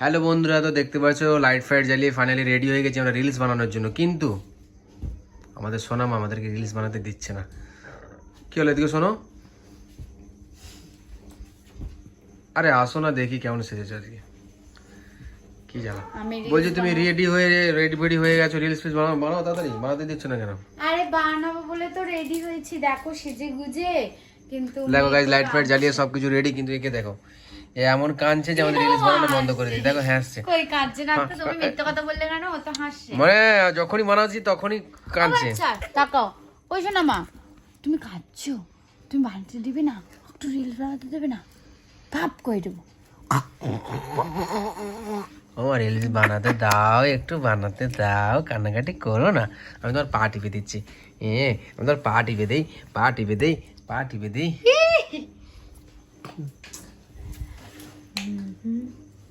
Hello বন্ধুরা, তো দেখতে পাচ্ছ লাইট ফাইট জ্বালিয়ে ফাইনালি রেডি হয়ে গেছি আমরা রিলস বানানোর জন্য। কিন্তু আমাদের সোনামা আমাদেরকে রিলস বানাতে দিচ্ছে না। কি হলো, এদিকে শোনো। আরে আসো না, দেখি কেমন সেজেছো আজকে। কি জানো বলছি, তুমি রেডি হয়ে গেছো, রিলস ফিলস বানাও বানাও, তাড়াতাড়ি বানাতে দিচ্ছ না কেন? আরে বানাবো বলে তো রেডি হয়েছি, দেখো সেজে গুজে। কিন্তু দেখো গাইস, লাইট ফাইট জ্বালিয়ে সবকিছু রেডি, কিন্তু একে দেখো, এ এমন কাঁদছে যে আমাদের রিলস বানানো বন্ধ করে দিই। দেখো হাসছে। কই কাঁদছে না তো? তুমি মিথ্যা কথা বললে কেন? ও তো হাসছে। মানে যখনই বানাচ্ছি তখনই কাঁদছে। আচ্ছা তাকাও। ওই শোনা মা, তুমি কাঁদছো, তুমি বানাতে দিবে না? একটু রিলস বানাতে দেবে না? ভাব করে দেবো। আমার রিলস বানাতে দাও, একটু বানাতে দাও, কান্নাকাটি করো না। আমি তোমার পা টিপে দিচ্ছি। আমি তোমার পা টিপে দেই, পা টিপে দেই, পা টিপে দেই।